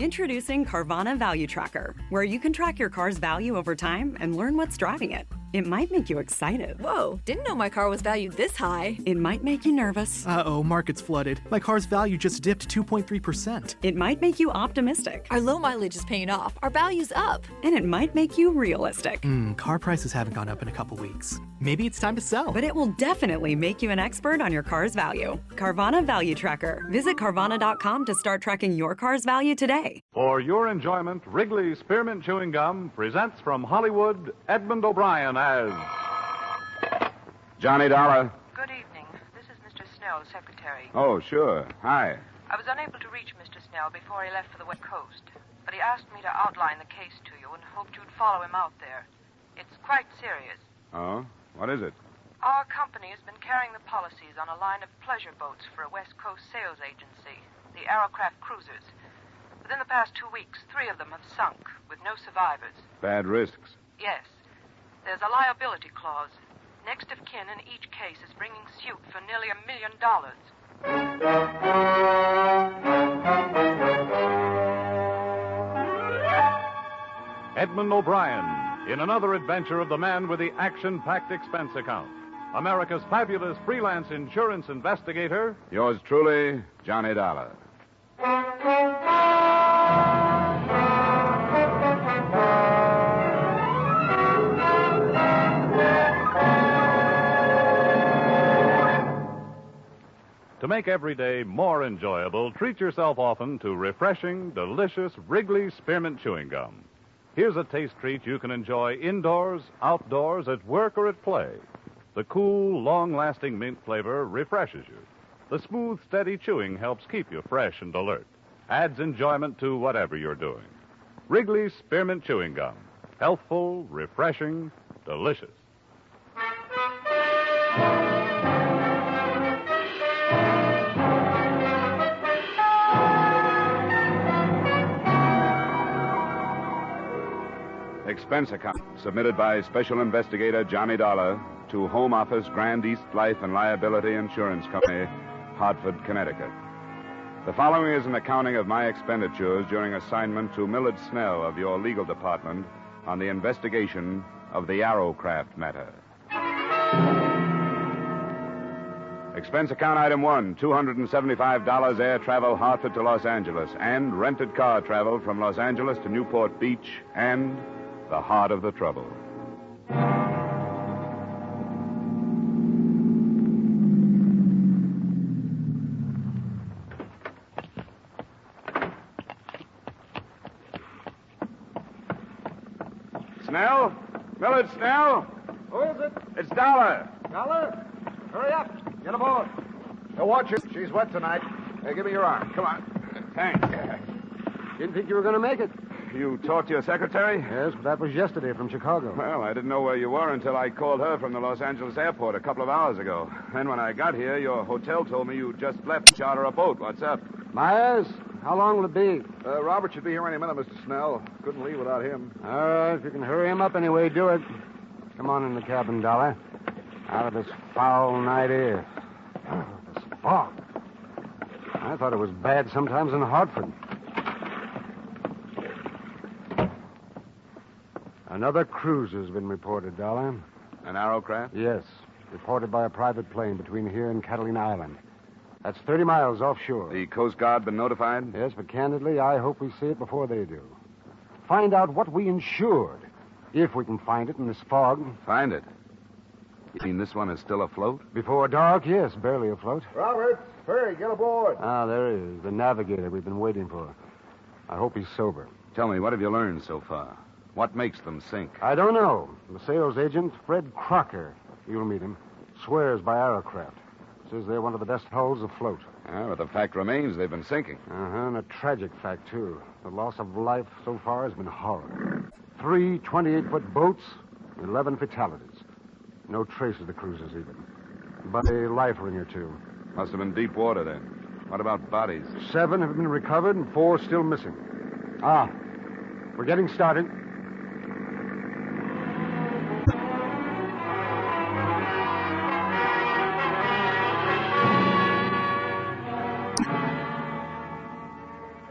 Introducing Carvana Value Tracker, where you can track your car's value over time and learn what's driving it. It might make you excited. Whoa, didn't know my car was valued this high. It might make you nervous. Uh-oh, market's flooded. My car's value just dipped 2.3%. It might make you optimistic. Our low mileage is paying off. Our value's up. And it might make you realistic. Car prices haven't gone up in a couple weeks. Maybe it's time to sell. But it will definitely make you an expert on your car's value. Carvana Value Tracker. Visit Carvana.com to start tracking your car's value today. For your enjoyment, Wrigley Spearmint Chewing Gum presents from Hollywood Edmund O'Brien as Johnny Dollar. Good evening. This is Mr. Snell, secretary. Oh, sure. Hi. I was unable to reach Mr. Snell before he left for the West Coast, but he asked me to outline the case to you and hoped you'd follow him out there. It's quite serious. Oh? What is it? Our company has been carrying the policies on a line of pleasure boats for a West Coast sales agency, the Aerocraft Cruisers. Within the past 2 weeks, 3 of them have sunk, with no survivors. Bad risks. Yes. There's a liability clause. Next of kin in each case is bringing suit for nearly $1 million. Edmund O'Brien in another adventure of the man with the action-packed expense account. America's fabulous freelance insurance investigator. Yours truly, Johnny Dollar. To make every day more enjoyable, treat yourself often to refreshing, delicious Wrigley Spearmint Chewing Gum. Here's a taste treat you can enjoy indoors, outdoors, at work, or at play. The cool, long-lasting mint flavor refreshes you. The smooth, steady chewing helps keep you fresh and alert. Adds enjoyment to whatever you're doing. Wrigley Spearmint Chewing Gum. Healthful, refreshing, delicious. Expense account submitted by Special Investigator Johnny Dollar to Home Office Grand East Life and Liability Insurance Company, Hartford, Connecticut. The following is an accounting of my expenditures during assignment to Millard Snell of your legal department on the investigation of the Aerocraft matter. Expense account item 1, $275 air travel Hartford to Los Angeles and rented car travel from Los Angeles to Newport Beach and the heart of the trouble. Snell? Millard Snell? Who is it? It's Dollar. Dollar? Hurry up. Get aboard. Now watch her. She's wet tonight. Hey, give me your arm. Come on. Thanks. Didn't think you were going to make it. You talked to your secretary? Yes, but that was yesterday from Chicago. Well, I didn't know where you were until I called her from the Los Angeles airport a couple of hours ago. Then when I got here, your hotel told me you just left to charter a boat. What's up? Myers, how long will it be? Robert should be here any minute, Mr. Snell. Couldn't leave without him. All right, if you can hurry him up anyway, do it. Come on in the cabin, Dollar. Out of this foul night air. This fog. I thought it was bad sometimes in Hartford. Another cruise has been reported, Dollar. An Aerocraft? Yes, reported by a private plane between here and Catalina Island. That's 30 miles offshore. The Coast Guard been notified? Yes, but candidly, I hope we see it before they do. Find out what we insured, if we can find it in this fog. Find it? You mean this one is still afloat? Before dark, yes, barely afloat. Robert, hurry, get aboard. Ah, there he is, the navigator we've been waiting for. I hope he's sober. Tell me, what have you learned so far? What makes them sink? I don't know. The sales agent, Fred Crocker, you'll meet him, swears by Aerocraft. Says they're one of the best hulls afloat. Yeah, but the fact remains they've been sinking. And a tragic fact, too. The loss of life so far has been horrible. 3 28-foot boats, 11 fatalities. No trace of the cruisers, even. But a life ring or two. Must have been deep water, then. What about bodies? 7 have been recovered and 4 still missing. Ah, we're getting started.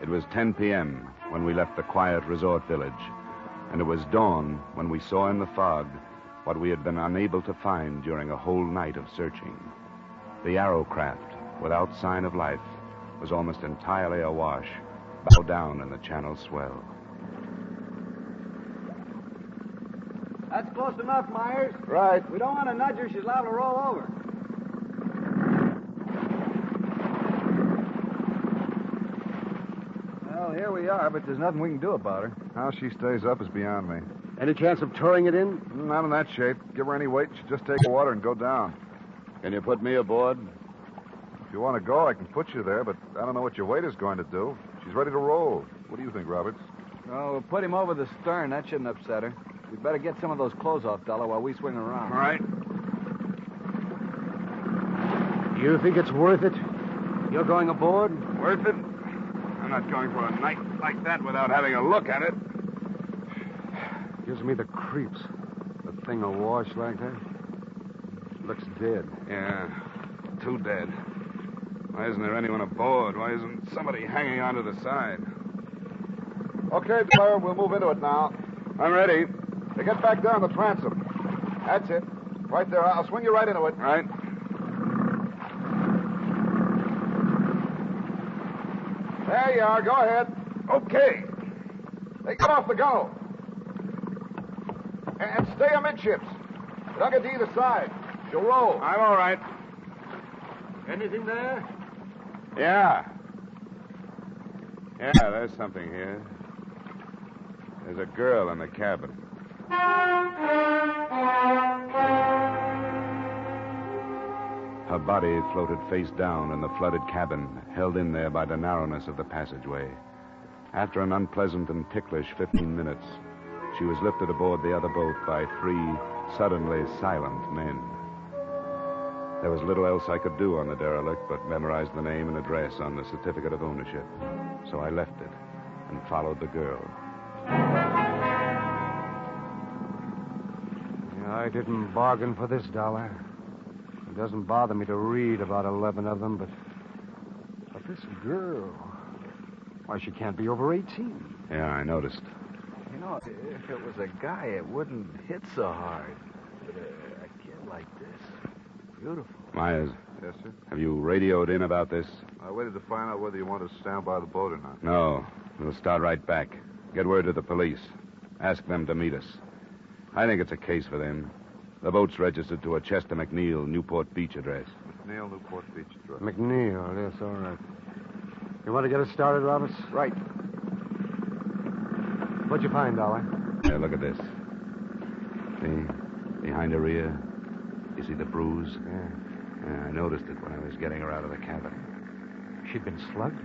It was 10 p.m. when we left the quiet resort village, and it was dawn when we saw in the fog what we had been unable to find during a whole night of searching. The Arrowcraft, without sign of life, was almost entirely awash, bow down in the channel swell. That's close enough, Myers. Right. We don't want to nudge her. She's liable to roll over. Well, here we are, but there's nothing we can do about her. How she stays up is beyond me. Any chance of towing it in? Not in that shape. Give her any weight, she'll just take the water and go down. Can you put me aboard? If you want to go, I can put you there, but I don't know what your weight is going to do. She's ready to roll. What do you think, Roberts? Well, we'll put him over the stern. That shouldn't upset her. We'd better get some of those clothes off, Dollar, while we swing around. All right. You think it's worth it? You're going aboard? Worth it? I'm not going for a night like that without having a look at it. Gives me the creeps. The thing awash like that. Looks dead. Yeah, too dead. Why isn't there anyone aboard? Why isn't somebody hanging onto the side? Okay, Dollar, we'll move into it now. I'm ready. Now get back there on the transom. That's it. Right there. I'll swing you right into it. Right. There you are. Go ahead. Okay. Hey, get off the gunwale. And stay amidships. Don't get to either side. She'll roll. I'm all right. Anything there? Yeah. Yeah, there's something here. There's a girl in the cabin. Her body floated face down in the flooded cabin, held in there by the narrowness of the passageway. After an unpleasant and ticklish 15 minutes, she was lifted aboard the other boat by 3 suddenly silent men. There was little else I could do on the derelict but memorize the name and address on the certificate of ownership. So I left it and followed the girl. I didn't bargain for this, Dollar. It doesn't bother me to read about 11 of them, but this girl, why, she can't be over 18. Yeah, I noticed. You know, if it was a guy, it wouldn't hit so hard. But a kid like this, beautiful. Myers, Yes, sir? have you radioed in about this? I waited to find out whether you want to stand by the boat or not. No. We'll start right back. Get word to the police. Ask them to meet us. I think it's a case for them. The boat's registered to a Chester McNeil, Newport Beach address. McNeil, Newport Beach address. McNeil, yes, all right. You want to get us started, Roberts? Right. What'd you find, Dollar? Yeah, look at this. See? Behind her ear. You see the bruise? Yeah, I noticed it when I was getting her out of the cabin. She'd been slugged?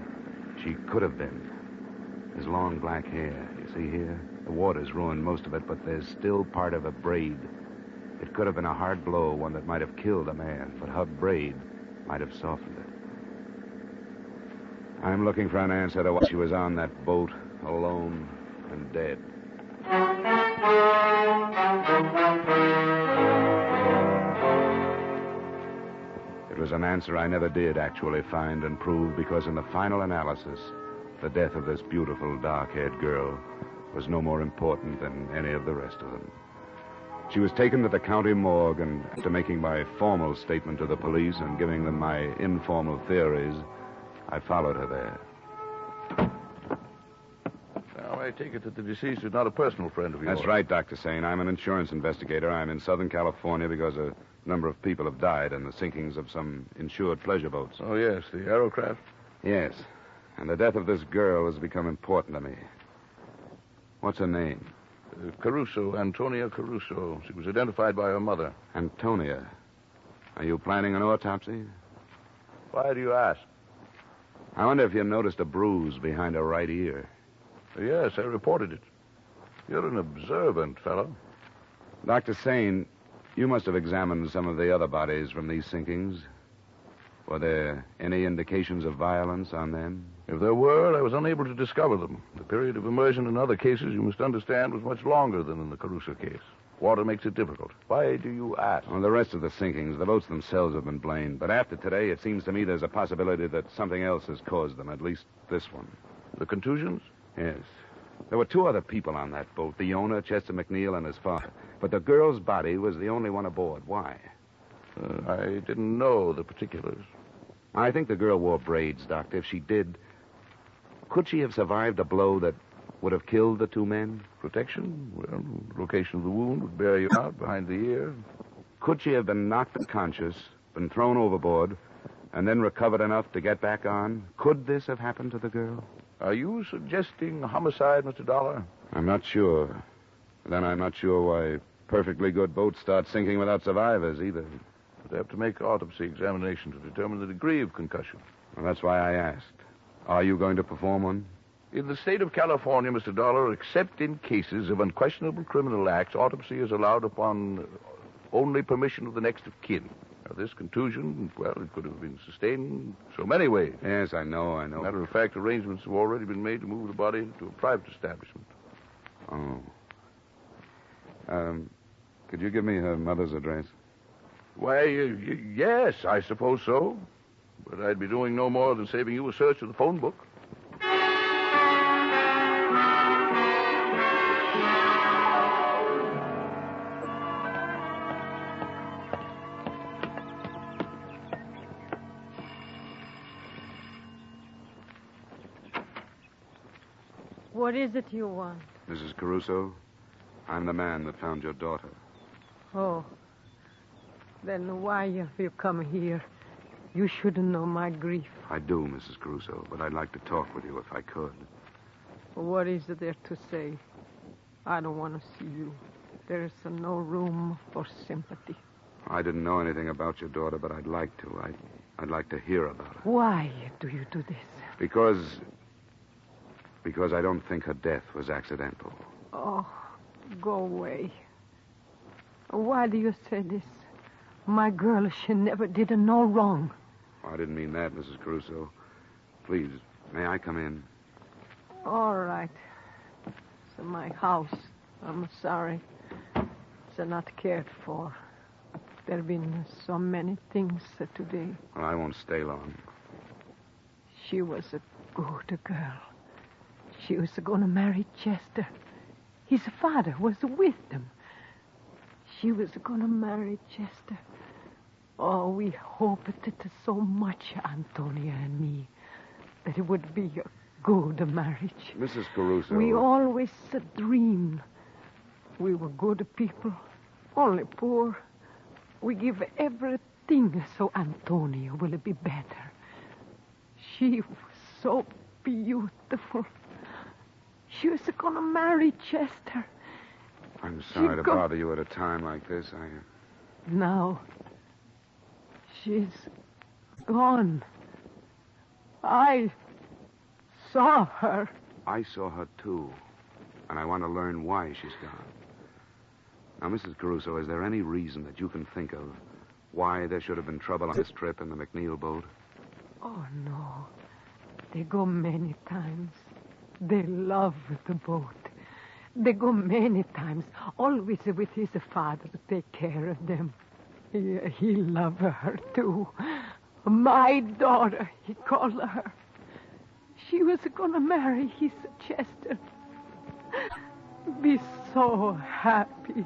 She could have been. There's long black hair. You see here? The water's ruined most of it, but there's still part of a braid. It could have been a hard blow, one that might have killed a man, but her braid might have softened it. I'm looking for an answer to why she was on that boat, alone and dead. It was an answer I never did actually find and prove, because in the final analysis, the death of this beautiful, dark-haired girl was no more important than any of the rest of them. She was taken to the county morgue, and after making my formal statement to the police and giving them my informal theories, I followed her there. Now, I take it that the deceased is not a personal friend of yours. That's right, Dr. Sane. I'm an insurance investigator. I'm in Southern California because a number of people have died in the sinkings of some insured pleasure boats. Oh, yes, the Aerocraft? Yes. And the death of this girl has become important to me. What's her name? Caruso, Antonia Caruso. She was identified by her mother. Antonia. Are you planning an autopsy? Why do you ask? I wonder if you noticed a bruise behind her right ear. Yes, I reported it. You're an observant fellow. Dr. Sane, you must have examined some of the other bodies from these sinkings. Were there any indications of violence on them? If there were, I was unable to discover them. The period of immersion in other cases, you must understand, was much longer than in the Caruso case. Water makes it difficult. Why do you ask? Well, the rest of the sinkings, the boats themselves have been blamed. But after today, it seems to me there's a possibility that something else has caused them, at least this one. The contusions? Yes. There were 2 other people on that boat, the owner, Chester McNeil, and his father. But the girl's body was the only one aboard. Why? I didn't know the particulars. I think the girl wore braids, Doctor. If she did, could she have survived a blow that would have killed the 2 men? Protection? Well, location of the wound would bear you out behind the ear. Could she have been knocked unconscious, been thrown overboard, and then recovered enough to get back on? Could this have happened to the girl? Are you suggesting homicide, Mr. Dollar? I'm not sure. Then I'm not sure why perfectly good boats start sinking without survivors, either. They have to make autopsy examination to determine the degree of concussion. Well, that's why I asked. Are you going to perform one? In the state of California, Mr. Dollar, except in cases of unquestionable criminal acts, autopsy is allowed upon only permission of the next of kin. Now, this contusion, well, it could have been sustained so many ways. Yes, I know. Matter of fact, arrangements have already been made to move the body to a private establishment. Oh. Could you give me her mother's address? Why, yes, I suppose so. But I'd be doing no more than saving you a search of the phone book. What is it you want? Mrs. Caruso, I'm the man that found your daughter. Oh. Then why have you come here? You should know my grief. I do, Mrs. Caruso, but I'd like to talk with you if I could. What is there to say? I don't want to see you. There is no room for sympathy. I didn't know anything about your daughter, but I'd like to. I'd like to hear about her. Why do you do this? Because I don't think her death was accidental. Oh, go away. Why do you say this? My girl, she never did no wrong. I didn't mean that, Mrs. Caruso. Please, may I come in? All right. It's my house. I'm sorry. It's not cared for. There have been so many things today. Well, I won't stay long. She was a good girl. She was going to marry Chester. His father was with them. She was going to marry Chester. Oh, we hoped it so much, Antonia and me, that it would be a good marriage. Mrs. Caruso. We always dreamed. We were good people, only poor. We give everything so Antonia will be better. She was so beautiful. She was going to marry Chester. I'm sorry to bother you at a time like this. Now, she's gone. I saw her. I saw her, too. And I want to learn why she's gone. Now, Mrs. Caruso, is there any reason that you can think of why there should have been trouble on this trip in the McNeil boat? Oh, no. They go many times. They love the boat. They go many times, always with his father to take care of them. He loved her, too. My daughter, he called her. She was going to marry his Chester. Be so happy.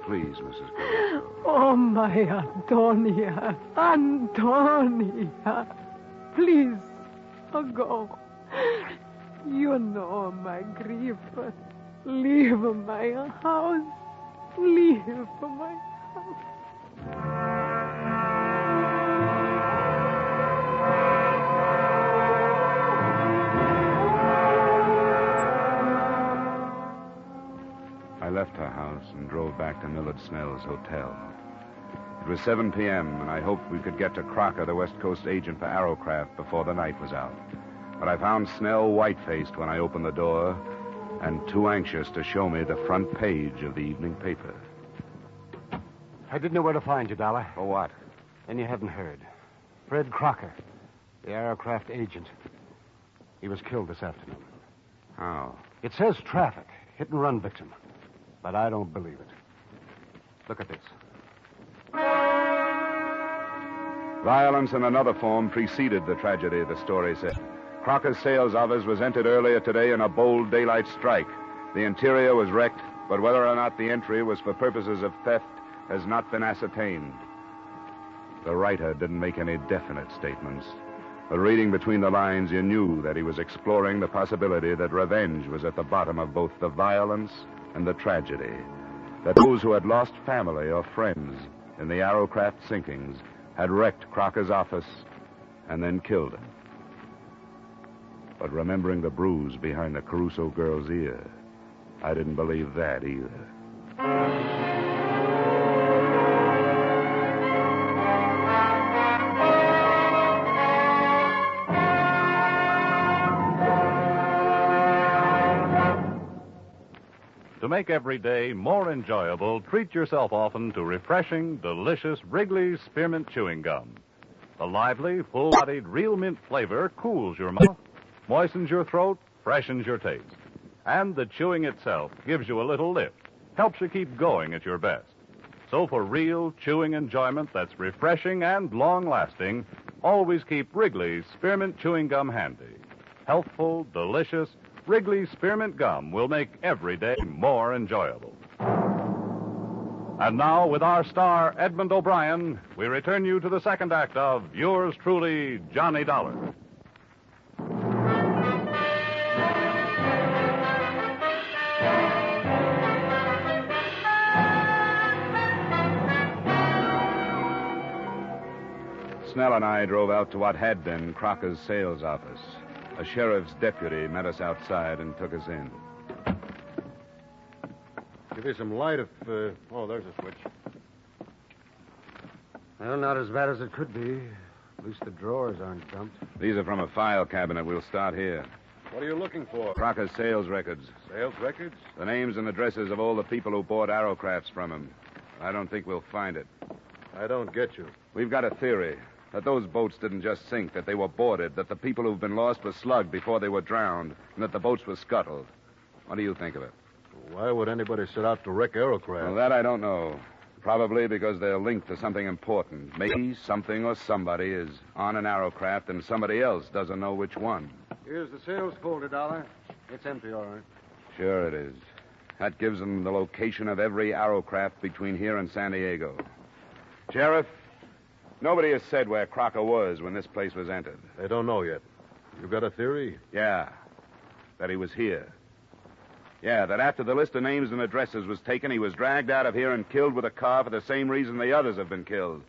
Please, Mrs. Caruso. Oh, my Antonia. Antonia. Please, go. You know my grief. Leave my house. Leave my house. I left her house and drove back to Millard Snell's hotel. It was 7 p.m., and I hoped we could get to Crocker, the West Coast agent for Arrowcraft, before the night was out. But I found Snell white-faced when I opened the door and too anxious to show me the front page of the evening paper. I didn't know where to find you, Dollar. For what? And you haven't heard. Fred Crocker, the Arrowcraft agent. He was killed this afternoon. How? It says traffic, hit-and-run victim. But I don't believe it. Look at this. Violence in another form preceded the tragedy, the story said. Crocker's sales office was entered earlier today in a bold daylight strike. The interior was wrecked, but whether or not the entry was for purposes of theft has not been ascertained. The writer didn't make any definite statements, but reading between the lines, you knew that he was exploring the possibility that revenge was at the bottom of both the violence and the tragedy, that those who had lost family or friends in the Arrowcraft sinkings had wrecked Crocker's office and then killed him. But remembering the bruise behind the Caruso girl's ear, I didn't believe that either. To make every day more enjoyable, treat yourself often to refreshing, delicious Wrigley's Spearmint Chewing Gum. The lively, full-bodied real mint flavor cools your mouth, moistens your throat, freshens your taste. And the chewing itself gives you a little lift, helps you keep going at your best. So for real chewing enjoyment that's refreshing and long-lasting, always keep Wrigley's Spearmint Chewing Gum handy. Healthful, delicious, Wrigley's Spearmint Gum will make every day more enjoyable. And now, with our star, Edmund O'Brien, we return you to the second act of yours truly, Johnny Dollar. Snell and I drove out to what had been Crocker's sales office. A sheriff's deputy met us outside and took us in. Give you some light if... Oh, there's a switch. Well, not as bad as it could be. At least the drawers aren't dumped. These are from a file cabinet. We'll start here. What are you looking for? Crocker's sales records. Sales records? The names and addresses of all the people who bought Arrowcrafts from him. I don't think we'll find it. I don't get you. We've got a theory. That those boats didn't just sink, that they were boarded, that the people who've been lost were slugged before they were drowned, and that the boats were scuttled. What do you think of it? Why would anybody set out to wreck Arrowcraft? Well, that I don't know. Probably because they're linked to something important. Maybe something or somebody is on an Arrowcraft and somebody else doesn't know which one. Here's the sales folder, Dollar. It's empty, all right. Sure it is. That gives them the location of every Arrowcraft between here and San Diego. Sheriff, nobody has said where Crocker was when this place was entered. They don't know yet. You got a theory? Yeah. That he was here. Yeah, that after the list of names and addresses was taken, he was dragged out of here and killed with a car for the same reason the others have been killed.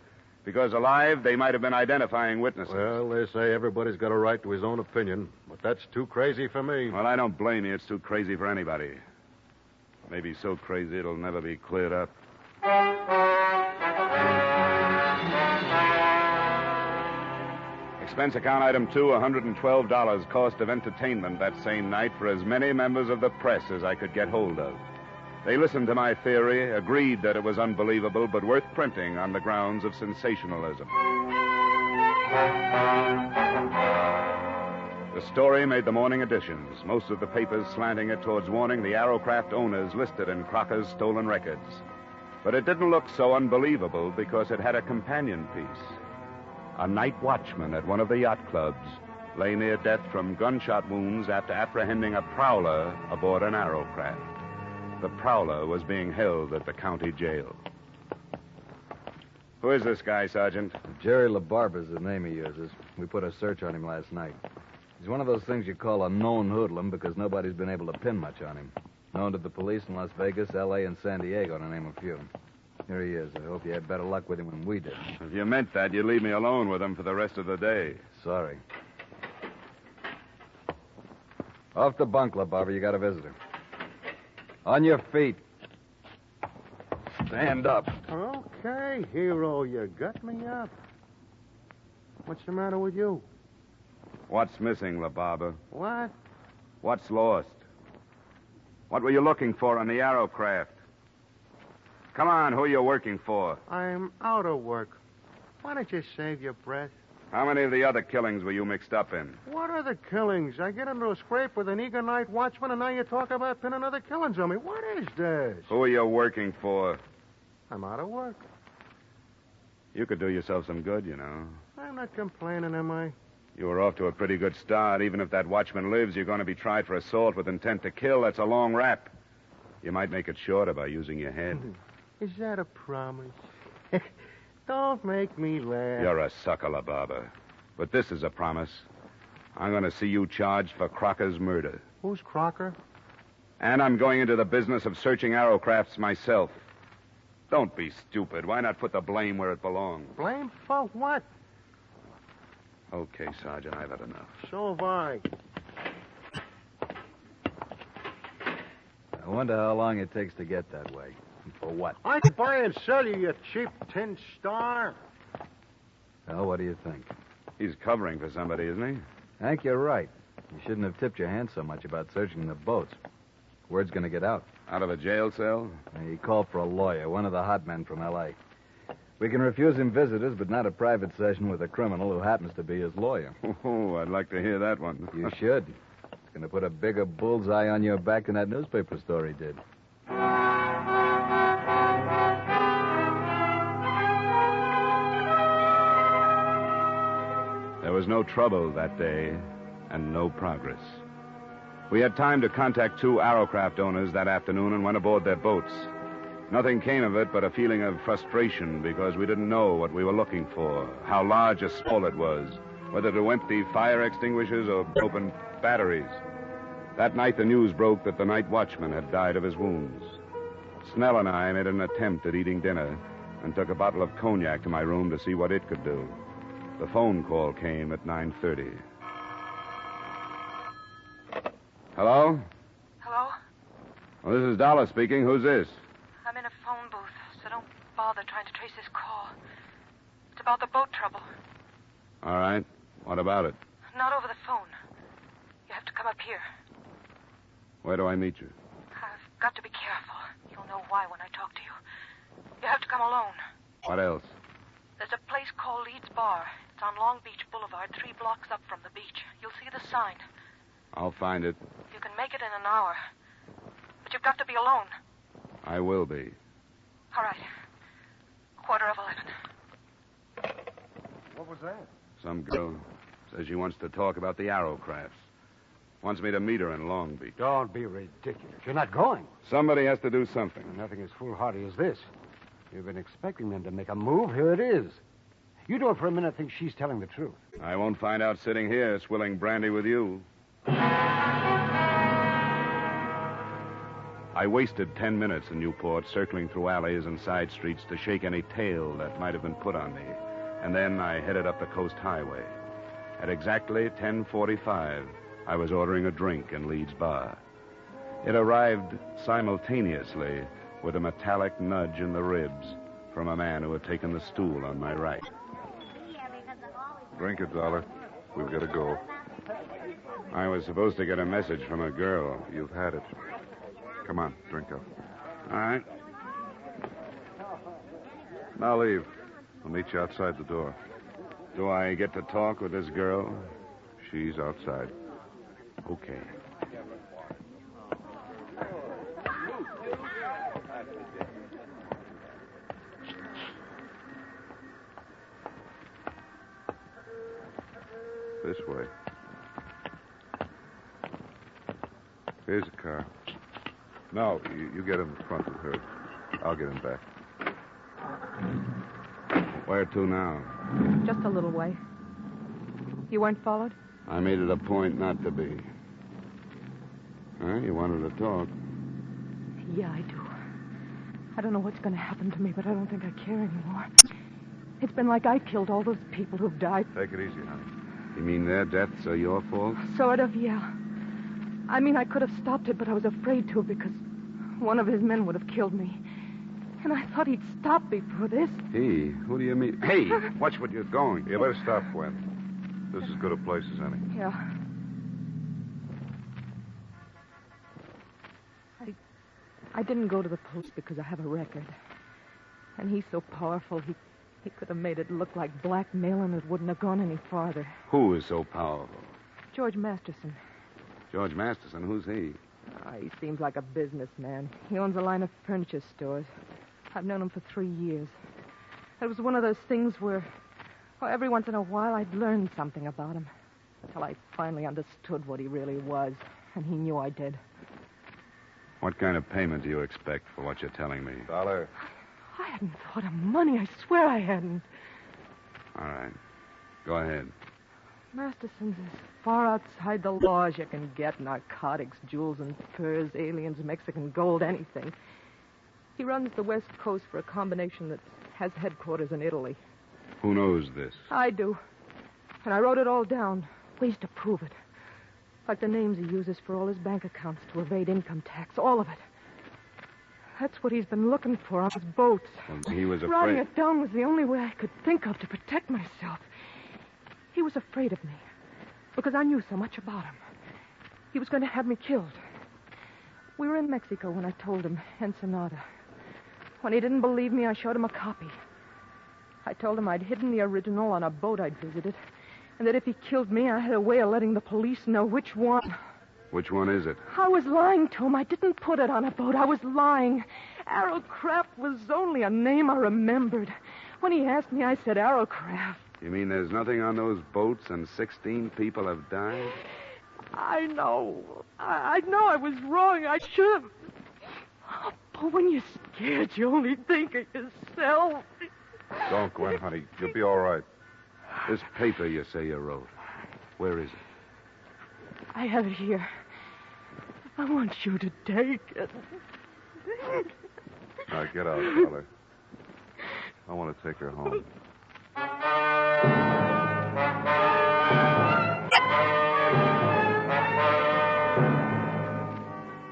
Because alive, they might have been identifying witnesses. Well, they say everybody's got a right to his own opinion, but that's too crazy for me. Well, I don't blame you. It's too crazy for anybody. Maybe so crazy it'll never be cleared up. Expense account item 2, $112 cost of entertainment that same night for as many members of the press as I could get hold of. They listened to my theory, agreed that it was unbelievable, but worth printing on the grounds of sensationalism. The story made the morning editions, most of the papers slanting it towards warning the Arrowcraft owners listed in Crocker's stolen records. But it didn't look so unbelievable because it had a companion piece. A night watchman at one of the yacht clubs lay near death from gunshot wounds after apprehending a prowler aboard an Arrowcraft. The prowler was being held at the county jail. Who is this guy, Sergeant? Jerry LaBarber's the name he uses. We put a search on him last night. He's one of those things you call a known hoodlum because nobody's been able to pin much on him. Known to the police in Las Vegas, L.A., and San Diego, to name a few. Here he is. I hope you had better luck with him than we did. If you meant that, you'd leave me alone with him for the rest of the day. Sorry. Off the bunk, LaBarber. You got a visitor. On your feet. Stand up. Okay, hero, you got me up. What's the matter with you? What's missing, LaBarber? What? What's lost? What were you looking for on the Arrowcraft? Come on, who are you working for? I'm out of work. Why don't you save your breath? How many of the other killings were you mixed up in? What other killings? I get into a scrape with an eager night watchman, and now you talk about pinning other killings on me. What is this? Who are you working for? I'm out of work. You could do yourself some good, you know. I'm not complaining, am I? You were off to a pretty good start. Even if that watchman lives, you're going to be tried for assault with intent to kill. That's a long rap. You might make it shorter by using your head. Is that a promise? Don't make me laugh. You're a sucker, La Barber. But this is a promise. I'm going to see you charged for Crocker's murder. Who's Crocker? And I'm going into the business of searching Arrowcrafts myself. Don't be stupid. Why not put the blame where it belongs? Blame for what? Okay, Sergeant, I've had enough. So have I. I wonder how long it takes to get that way. And for what? I can buy and sell you, you cheap tin star. Well, what do you think? He's covering for somebody, isn't he? Hank, you're right. You shouldn't have tipped your hand so much about searching the boats. Word's going to get out. Out of a jail cell? He called for a lawyer, one of the hot men from L.A. We can refuse him visitors, but not a private session with a criminal who happens to be his lawyer. Oh, I'd like to hear that one. You should. It's going to put a bigger bullseye on your back than that newspaper story did. There was no trouble that day and no progress. We had time to contact 2 Arrowcraft owners that afternoon and went aboard their boats. Nothing came of it but a feeling of frustration because we didn't know what we were looking for, how large a spoil it was, whether to empty fire extinguishers or open batteries. That night the news broke that the night watchman had died of his wounds. Snell and I made an attempt at eating dinner and took a bottle of cognac to my room to see what it could do. The phone call came at 9:30. Hello? Hello? Well, this is Dollar speaking. Who's this? I'm in a phone booth, so don't bother trying to trace this call. It's about the boat trouble. All right. What about it? Not over the phone. You have to come up here. Where do I meet you? I've got to be careful. You'll know why when I talk to you. You have to come alone. What else? There's a place called Leeds Bar. It's on Long Beach Boulevard, 3 blocks up from the beach. You'll see the sign. I'll find it. You can make it in an hour. But you've got to be alone. I will be. All right. 11:15. What was that? Some girl says she wants to talk about the Arrowcrafts. Wants me to meet her in Long Beach. Don't be ridiculous. You're not going. Somebody has to do something. Nothing as foolhardy as this. You've been expecting them to make a move. Here it is. You don't for a minute think she's telling the truth. I won't find out sitting here swilling brandy with you. I wasted 10 minutes in Newport circling through alleys and side streets to shake any tail that might have been put on me. And then I headed up the Coast Highway. At exactly 10:45, I was ordering a drink in Leeds Bar. It arrived simultaneously with a metallic nudge in the ribs from a man who had taken the stool on my right. Drink it, Dollar. We've got to go. I was supposed to get a message from a girl. You've had it. Come on, drink up. All right. Now leave. I'll meet you outside the door. Do I get to talk with this girl? She's outside. Okay. This way. Here's a car. No, you get in the front with her. I'll get in back. Where to now? Just a little way. You weren't followed? I made it a point not to be. Huh? You wanted to talk. Yeah, I do. I don't know what's going to happen to me, but I don't think I care anymore. It's been like I killed all those people who've died. Take it easy, honey. You mean their deaths are your fault? Sort of, yeah. I mean, I could have stopped it, but I was afraid to because one of his men would have killed me. And I thought he'd stop me for this. He? Who do you mean? Hey, watch what you're going. You better stop, Gwen. This is as good a place as any. Yeah. I didn't go to the police because I have a record. And he's so powerful, he could have made it look like blackmail and it wouldn't have gone any farther. Who is so powerful? George Masterson. George Masterson, who's he? He seems like a businessman. He owns a line of furniture stores. I've known him for 3 years. It was one of those things where every once in a while I'd learn something about him. till I finally understood what he really was, and he knew I did. What kind of payment do you expect for what you're telling me? Dollar. I hadn't thought of money. I swear I hadn't. All right. Go ahead. Masterson's as far outside the law as you can get. Narcotics, jewels and furs, aliens, Mexican gold, anything. He runs the West Coast for a combination that has headquarters in Italy. Who knows this? I do. And I wrote it all down. Ways to prove it. Like the names he uses for all his bank accounts to evade income tax. All of it. That's what he's been looking for on his boats. Well, he was Writing afraid. it down was the only way I could think of to protect myself. He was afraid of me because I knew so much about him. He was going to have me killed. We were in Mexico when I told him, Ensenada. When he didn't believe me, I showed him a copy. I told him I'd hidden the original on a boat I'd visited, and that if he killed me, I had a way of letting the police know which one. Which one is it? I was lying to him. I didn't put it on a boat. I was lying. Arrowcraft was only a name I remembered. When he asked me, I said Arrowcraft. You mean there's nothing on those boats and 16 people have died? I know. I know I was wrong. I should have. But when you're scared, you only think of yourself. Don't, Gwen, honey. You'll be all right. This paper you say you wrote, where is it? I have it here. I want you to take it. All right, get out, Dollar. I want to take her home.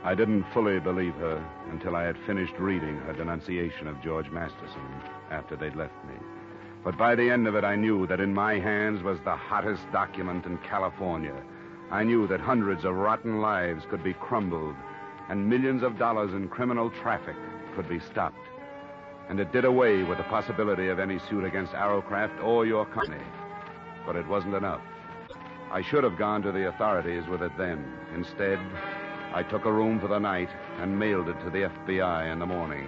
I didn't fully believe her until I had finished reading her denunciation of George Masterson after they'd left me. But by the end of it, I knew that in my hands was the hottest document in California. I knew that hundreds of rotten lives could be crumbled and millions of dollars in criminal traffic could be stopped. And it did away with the possibility of any suit against Arrowcraft or your company. But it wasn't enough. I should have gone to the authorities with it then. Instead, I took a room for the night and mailed it to the FBI in the morning.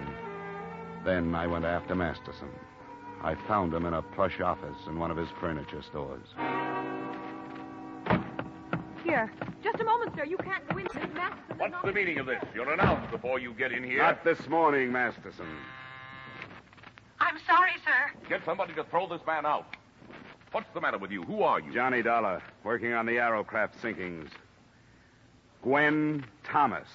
Then I went after Masterson. I found him in a plush office in one of his furniture stores. Here. Just a moment, sir. You can't go in. Miss Masterson. What's the meaning of this? You're announced before you get in here. Not this morning, Masterson. I'm sorry, sir. Get somebody to throw this man out. What's the matter with you? Who are you? Johnny Dollar, working on the Arrowcraft sinkings. Gwen Thomas.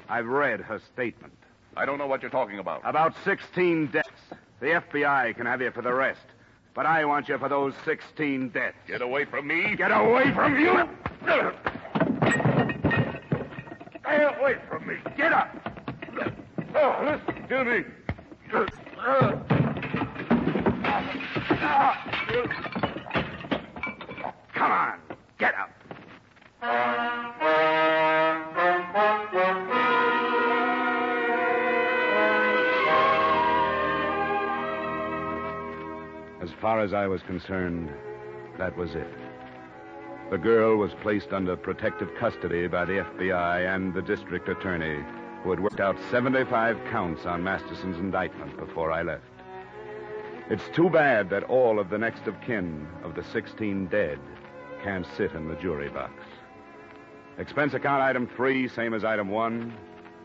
I've read her statement. I don't know what you're talking about. About 16 deaths. The FBI can have you for the rest. But I want you for those 16 deaths. Get away from me. Get away from you! Stay away from me. Get up! Oh, listen to me. Come on, get up. As far as I was concerned, that was it. The girl was placed under protective custody by the FBI and the district attorney, who had worked out 75 counts on Masterson's indictment before I left. It's too bad that all of the next of kin of the 16 dead can't sit in the jury box. Expense account item 3, same as item 1.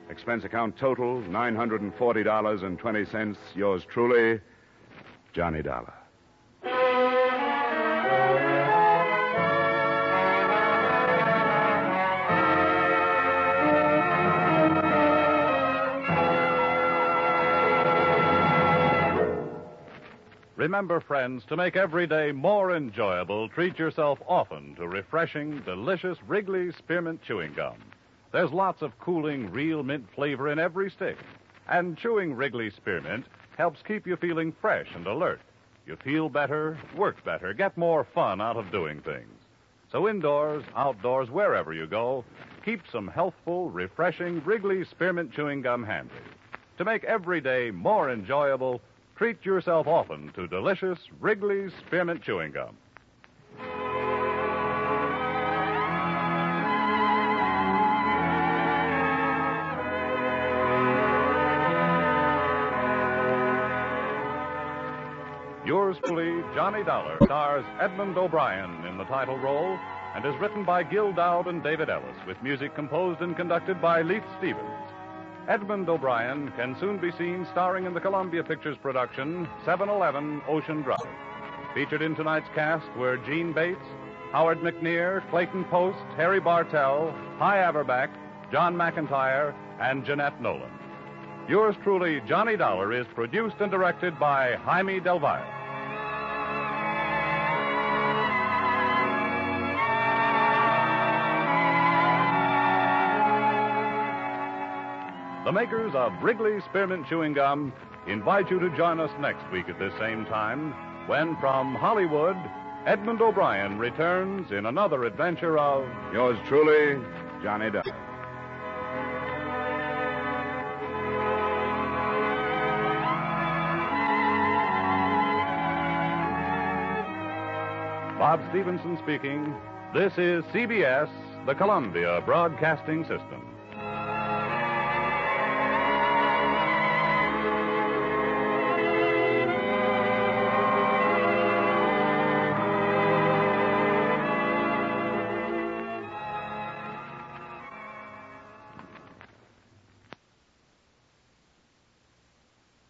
Expense account total, $940.20. Yours truly, Johnny Dollar. Remember, friends, to make every day more enjoyable, treat yourself often to refreshing, delicious Wrigley Spearmint Chewing Gum. There's lots of cooling, real mint flavor in every stick. And chewing Wrigley Spearmint helps keep you feeling fresh and alert. You feel better, work better, get more fun out of doing things. So indoors, outdoors, wherever you go, keep some healthful, refreshing Wrigley Spearmint Chewing Gum handy. To make every day more enjoyable, treat yourself often to delicious Wrigley's Spearmint Chewing Gum. Yours truly, Johnny Dollar, stars Edmund O'Brien in the title role and is written by Gil Dowd and David Ellis, with music composed and conducted by Leith Stevens. Edmund O'Brien can soon be seen starring in the Columbia Pictures production 711 Ocean Drive. Featured in tonight's cast were Gene Bates, Howard McNear, Clayton Post, Harry Bartell, Hy Averback, John McIntyre, and Jeanette Nolan. Yours truly, Johnny Dollar, is produced and directed by Jaime Del Valle. The makers of Wrigley Spearmint Chewing Gum invite you to join us next week at this same time when, from Hollywood, Edmund O'Brien returns in another adventure of... Yours truly, Johnny Dollar. Bob Stevenson speaking. This is CBS, the Columbia Broadcasting System.